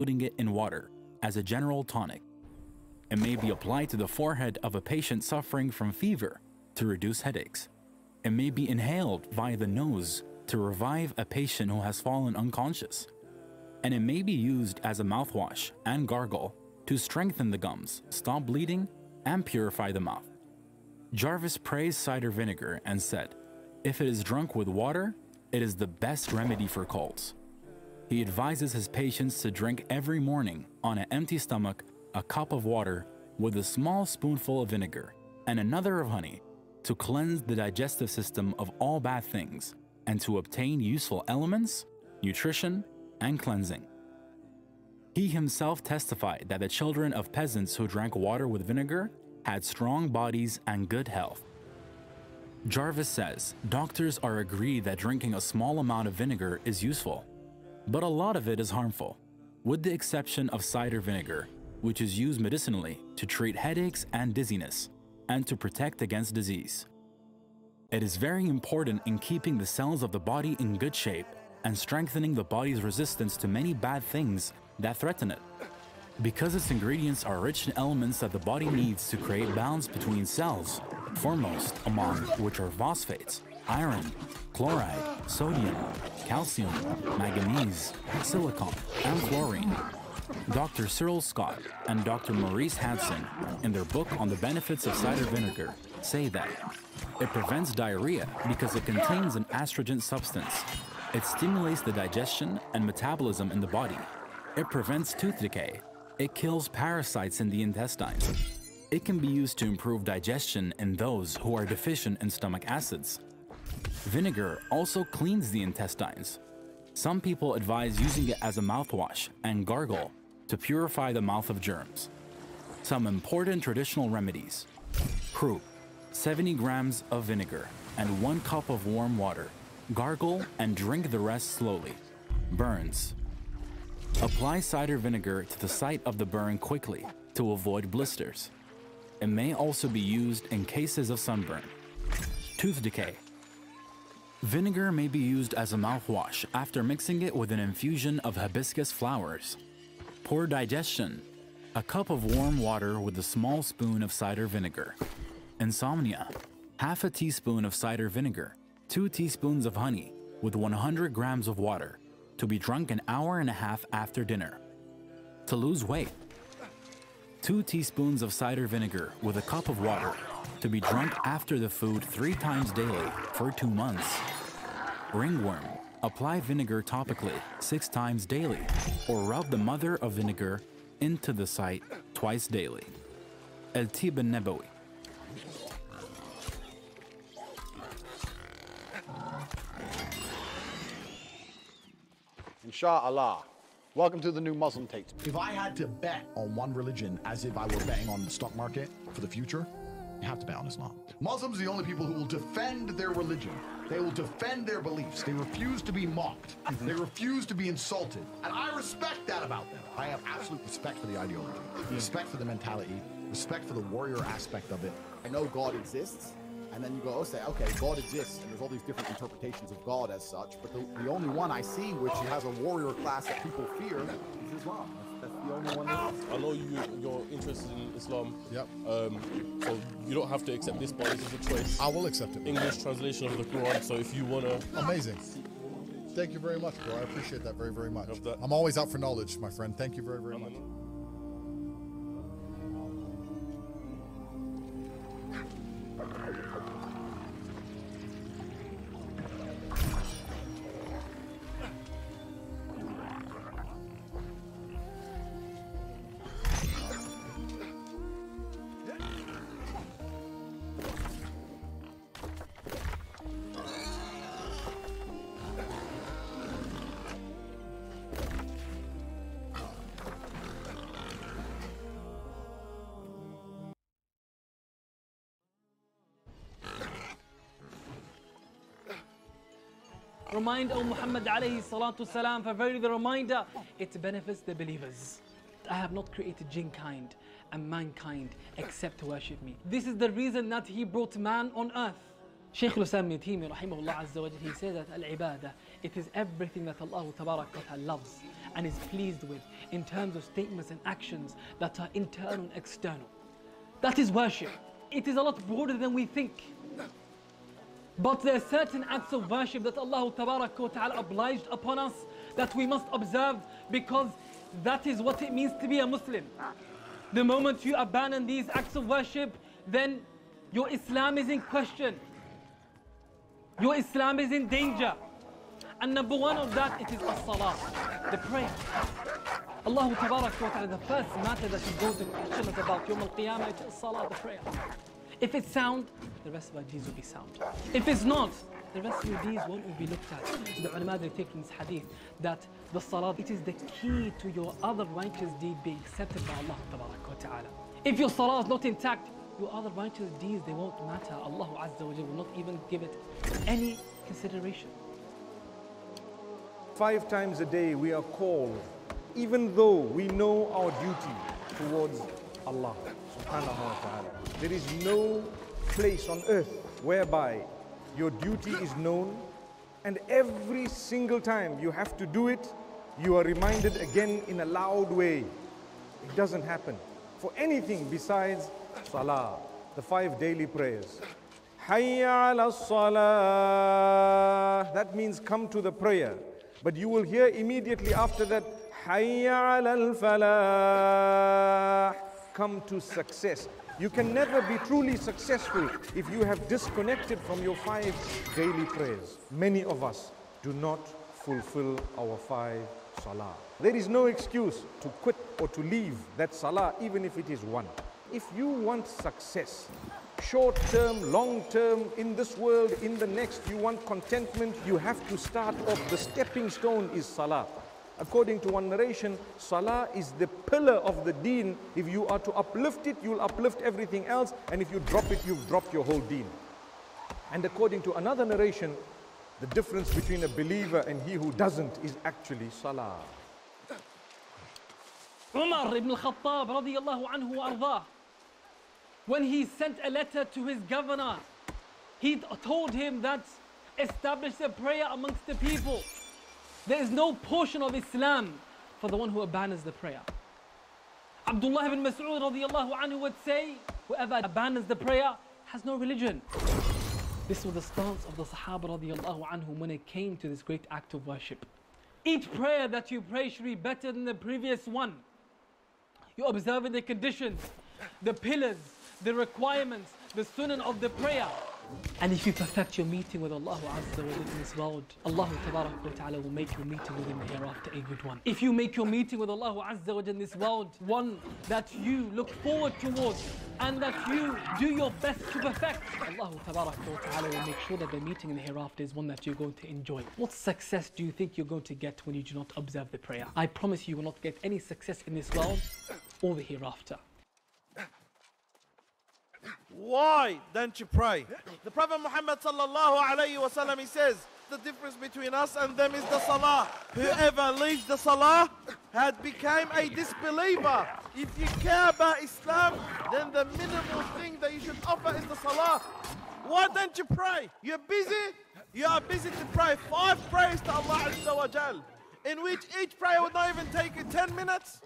putting it in water as a general tonic. It may be applied to the forehead of a patient suffering from fever to reduce headaches. It may be inhaled via the nose to revive a patient who has fallen unconscious. And it may be used as a mouthwash and gargle to strengthen the gums, stop bleeding, and purify the mouth. Jarvis praised cider vinegar and said, "If it is drunk with water, it is the best remedy for colds." He advises his patients to drink every morning on an empty stomach a cup of water with a small spoonful of vinegar and another of honey to cleanse the digestive system of all bad things and to obtain useful elements, nutrition, and cleansing. He himself testified that the children of peasants who drank water with vinegar had strong bodies and good health. Jarvis says doctors are agreed that drinking a small amount of vinegar is useful, but a lot of it is harmful, with the exception of cider vinegar, which is used medicinally to treat headaches and dizziness and to protect against disease. It is very important in keeping the cells of the body in good shape and strengthening the body's resistance to many bad things that threaten it, because its ingredients are rich in elements that the body needs to create balance between cells, foremost among which are phosphates, iron, chloride, sodium, calcium, manganese, silicon, and fluorine. Dr. Cyril Scott and Dr. Maurice Hansen, in their book on the benefits of cider vinegar, say that it prevents diarrhea because it contains an astringent substance. It stimulates the digestion and metabolism in the body. It prevents tooth decay. It kills parasites in the intestines. It can be used to improve digestion in those who are deficient in stomach acids. Vinegar also cleans the intestines. Some people advise using it as a mouthwash and gargle to purify the mouth of germs. Some important traditional remedies: croup, 70 grams of vinegar and 1 cup of warm water. Gargle and drink the rest slowly. Burns. Apply cider vinegar to the site of the burn quickly to avoid blisters. It may also be used in cases of sunburn. Tooth decay. Vinegar may be used as a mouthwash after mixing it with an infusion of hibiscus flowers. Poor digestion. A cup of warm water with a small spoon of cider vinegar. Insomnia. Half a teaspoon of cider vinegar, 2 teaspoons of honey with 100 grams of water, to be drunk an hour and a half after dinner. To lose weight. 2 teaspoons of cider vinegar with a cup of water, to be drunk after the food 3 times daily for 2 months. Ringworm. Apply vinegar topically 6 times daily, or rub the mother of vinegar into the site twice daily. El-Tib al-Nabawi. Insha'Allah. Welcome to the new Muslim Takes. If I had to bet on one religion as if I were betting on the stock market for the future, you have to bet on Islam. Muslims are the only people who will defend their religion. They will defend their beliefs. They refuse to be mocked. They refuse to be insulted. And I respect that about them. I have absolute respect for the ideology, respect for the mentality, respect for the warrior aspect of it. I know God exists, and then you go, oh, say, okay, God exists, and there's all these different interpretations of God as such, but the only one I see which has a warrior class that people fear is Islam. That's the only one that is. I know you're interested in Islam. Yep. So you don't have to accept this, but this is a choice. I will accept it. English translation of the Quran, so if you want to... Amazing. Thank you very much, bro. I appreciate that very, very much. I'm always out for knowledge, my friend. Thank you very, very much. Remind, O Muhammad alayhi salatu salam, for verily the reminder, it benefits the believers. I have not created jinn kind and mankind except to worship me. This is the reason that he brought man on earth. Shaykh al-Islam Ibn Taymiyyah rahimahullah azza wa jalla, he says that al-ibadah, it is everything that Allah tabarak wa ta'ala loves and is pleased with in terms of statements and actions that are internal and external. That is worship. It is a lot broader than we think. But there are certain acts of worship that Allah tabarak wa ta'ala obliged upon us that we must observe, because that is what it means to be a Muslim. The moment you abandon these acts of worship, then your Islam is in question. Your Islam is in danger. And number one of that, it is as-salah, the prayer. Allah tabarak wa ta'ala, the first matter that He's going to question us about Yawm al-Qiyamah, it is salah, the prayer. If it's sound, the rest of our deeds will be sound. If it's not, the rest of your deeds won't be looked at. The ulama, they take in this hadith that the salah, it is the key to your other righteous deed being accepted by Allah tabarak wa ta'ala. If your salah is not intact, your other righteous deeds, they won't matter. Allah Azza wa Jalla will not even give it any consideration. 5 times a day we are called, even though we know our duty towards Allah subhanahu wa ta'ala. There is no place on earth whereby your duty is known, and every single time you have to do it, you are reminded again in a loud way. It doesn't happen for anything besides salah, the 5 daily prayers. Hayya ala salah, that means come to the prayer. But you will hear immediately after that, Hayya ala al-falah, come to success. You can never be truly successful if you have disconnected from your 5 daily prayers. Many of us do not fulfill our 5 salah. There is no excuse to quit or to leave that salah, even if it is 1. If you want success, short term, long term, in this world, in the next, you want contentment, you have to start off. The stepping stone is salah. According to one narration, salah is the pillar of the deen. If you are to uplift it, you will uplift everything else. And if you drop it, you've dropped your whole deen. And according to another narration, the difference between a believer and he who doesn't is actually salah. Umar ibn al-Khattab radiyallahu anhu wa ardah, when he sent a letter to his governor, he told him that establish a prayer amongst the people. There is no portion of Islam for the one who abandons the prayer. Abdullah ibn Mas'ud radiyallahu anhu would say, whoever abandons the prayer has no religion. This was the stance of the Sahaba radiyallahu anhum when it came to this great act of worship. Each prayer that you pray should be better than the previous one. You observe the conditions, the pillars, the requirements, the sunnah of the prayer. And if you perfect your meeting with Allah Azza wa Jalla in this world, Allah Tabarak wa Ta'ala will make your meeting with Him hereafter a good one. If you make your meeting with Allah Azza wa Jalla in this world one that you look forward towards and that you do your best to perfect, Allah Tabarak wa Ta'ala will make sure that the meeting in the hereafter is one that you're going to enjoy. What success do you think you're going to get when you do not observe the prayer? I promise you will not get any success in this world or the hereafter. Why don't you pray? The Prophet Muhammad sallallahu alayhi wa sallam, he says, the difference between us and them is the salah. Whoever leaves the salah had become a disbeliever. If you care about Islam, then the minimal thing that you should offer is the salah. Why don't you pray? You're busy. You are busy to pray 5 prayers to Allah Azza wa Jal, in which each prayer would not even take you 10 minutes.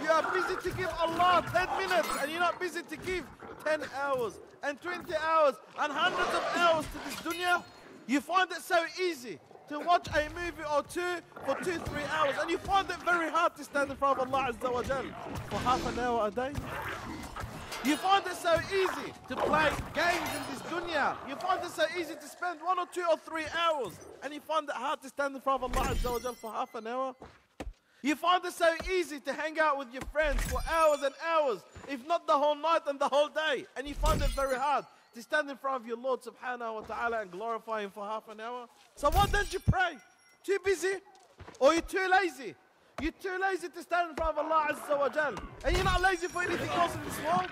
You are busy to give Allah 10 minutes, and you're not busy to give 10 hours and 20 hours and hundreds of hours to this dunya. You find it so easy to watch a movie or two for 2-3 hours, and you find it very hard to stand in front of Allah Azza wa Jal for half an hour a day. You find it so easy to play games in this dunya. You find it so easy to spend 1 or 2 or 3 hours, and you find it hard to stand in front of Allah Azza wa Jal for half an hour. You find it so easy to hang out with your friends for hours and hours, if not the whole night and the whole day. And you find it very hard to stand in front of your Lord subhanahu wa ta'ala and glorify Him for half an hour. So why don't you pray? Too busy? Or you're too lazy? You're too lazy to stand in front of Allah Azza wa Jal. And you're not lazy for anything else in this world.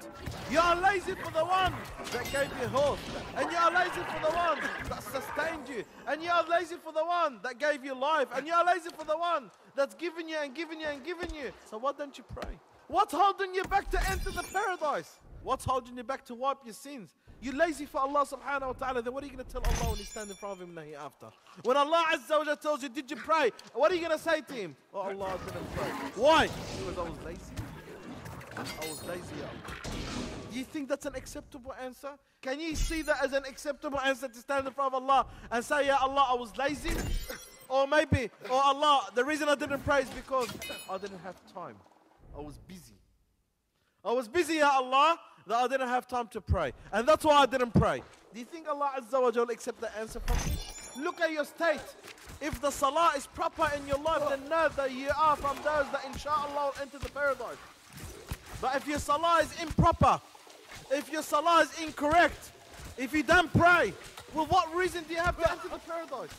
You are lazy for the one that gave you health. And you are lazy for the one that sustained you. And you are lazy for the one that gave you life. And you are lazy for the one that's given you and given you and given you. So why don't you pray? What's holding you back to enter the paradise? What's holding you back to wipe your sins? you're lazy for Allah subhanahu wa ta'ala, then what are you going to tell Allah when you stand in front of him in the hereafter? When Allah Azza wa Jalla tells you, did you pray? What are you going to say to him? Oh, Allah, I didn't pray. Why? Because I was lazy. I was lazy. Do you think that's an acceptable answer? Can you see that as an acceptable answer to stand in front of Allah and say, Ya Allah, I was lazy? Or maybe, oh Allah, the reason I didn't pray is because I didn't have time. I was busy. I was busy, Ya Allah, that I didn't have time to pray. And that's why I didn't pray. Do you think Allah Azza wa Jalla accept the answer from you? Look at your state. If the salah is proper in your life, then know that you are from those that inshallah will enter the paradise. But if your salah is improper, if your salah is incorrect, if you don't pray, well, what reason do you have to enter the paradise?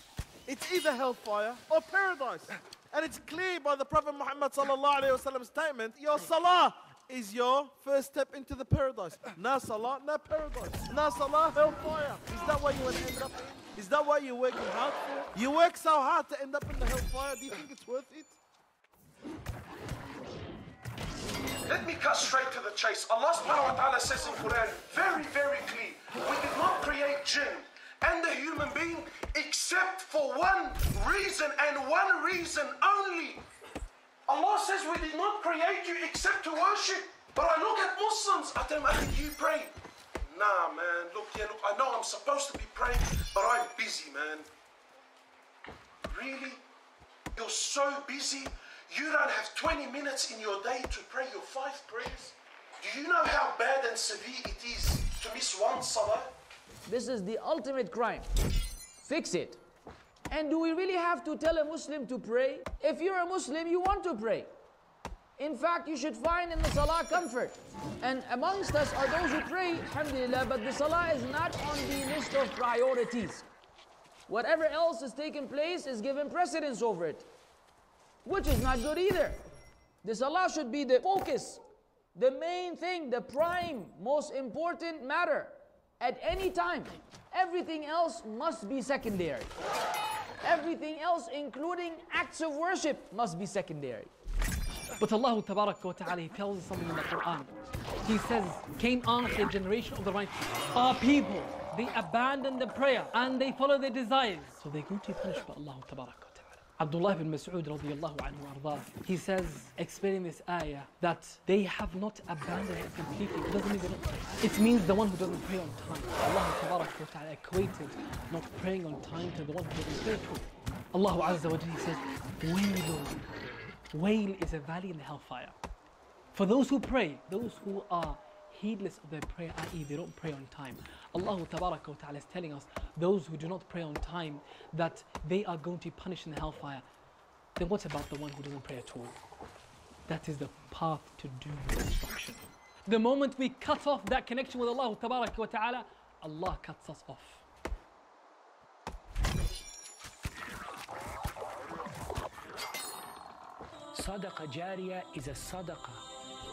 It's either hellfire or paradise. And it's clear by the Prophet Muhammad sallallahu alayhi wa sallam's statement, your salah is your first step into the paradise. No salah, no paradise. No salah, hellfire. Is that what you want to end up in? Is that what you're working hard for? You work so hard to end up in the hellfire. Do you think it's worth it? Let me cut straight to the chase. Allah subhanahu wa ta'ala says in Quran very, very clear, we did not create jinn and the human being except for one reason and one reason only. Allah says we did not create you except to worship. But I look at Muslims, I tell them, do you pray? Nah, man, look, I know I'm supposed to be praying, but I'm busy, man. Really? You're so busy, you don't have 20 minutes in your day to pray your 5 prayers? Do you know how bad and severe it is to miss one salah? This is the ultimate crime. Fix it. And do we really have to tell a Muslim to pray? If you're a Muslim, you want to pray. In fact, you should find in the salah comfort. And amongst us are those who pray, alhamdulillah, but the salah is not on the list of priorities. Whatever else is taking place is given precedence over it, which is not good either. The salah should be the focus, the main thing, the prime, most important matter at any time. Everything else must be secondary. Everything else, including acts of worship, must be secondary. But Allah Tabaraka wa Ta'ala, He tells us something in the Quran. He says, came after the generation of the righteous are people, they abandon the prayer and they follow their desires. So they're going to be punished by Allah Tabaraka wa Ta'ala. Abdullah ibn Mas'ud radiyallahu anhu ardah, he says, explaining this ayah, that they have not abandoned it completely. It doesn't mean they don't pray. It means the one who doesn't pray on time. Allah Tabaraka wa Ta'ala equated not praying on time to the one who doesn't pray at all. Allah Azza wa Jalla, He says, Wailun. Wail is a valley in the hellfire. For those who pray, those who are heedless of their prayer, i.e. they don't pray on time. Allah Tabaraka wa Ta'ala is telling us, those who do not pray on time, that they are going to be punished in the hellfire. Then what about the one who doesn't pray at all? That is the path to doom and destruction. The moment we cut off that connection with Allah Tabaraka wa Ta'ala, Allah cuts us off. Sadaqah Jariyah is a sadaqah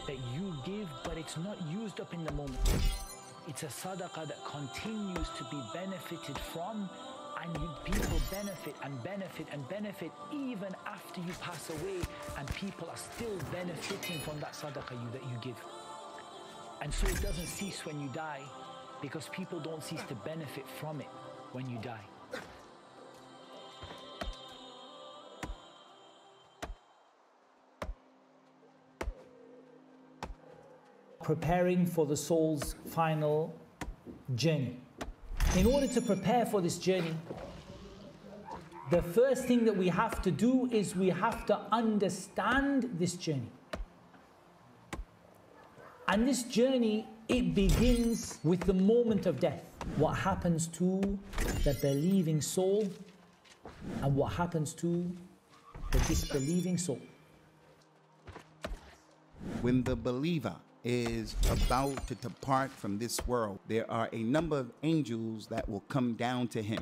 that you give, but it's not used up in the moment. It's a sadaqah that continues to be benefited from, and people benefit and benefit and benefit even after you pass away, and people are still benefiting from that sadaqah that you give. And so it doesn't cease when you die, because people don't cease to benefit from it when you die. Preparing for the soul's final journey. In order to prepare for this journey, the first thing that we have to do is we have to understand this journey. And this journey, it begins with the moment of death. What happens to the believing soul and what happens to the disbelieving soul. When the believer is about to depart from this world, there are a number of angels that will come down to him.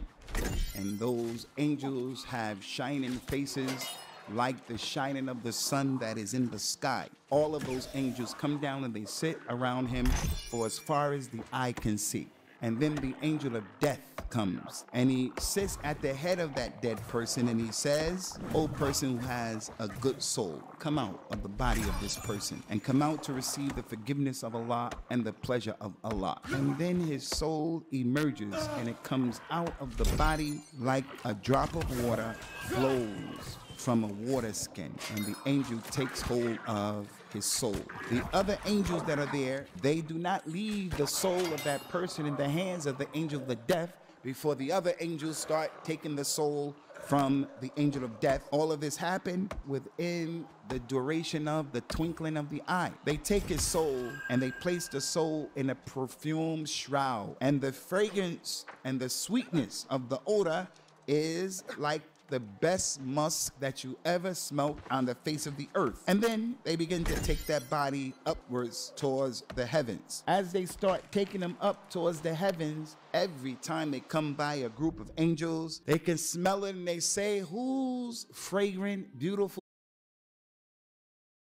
And those angels have shining faces like the shining of the sun that is in the sky. All of those angels come down and they sit around him for as far as the eye can see. And then the angel of death comes and he sits at the head of that dead person and he says, "O person who has a good soul, come out of the body of this person and come out to receive the forgiveness of Allah and the pleasure of Allah." And then his soul emerges and it comes out of the body like a drop of water flows from a water skin, and the angel takes hold of his soul. The other angels that are there, they do not leave the soul of that person in the hands of the angel of the death before the other angels start taking the soul from the angel of death. All of this happened within the duration of the twinkling of the eye. They take his soul and they place the soul in a perfumed shroud, and the fragrance and the sweetness of the odor is like the best musk that you ever smelt on the face of the earth. And then they begin to take that body upwards towards the heavens. As they start taking them up towards the heavens, every time they come by a group of angels, they can smell it and they say, "Whose fragrant, beautiful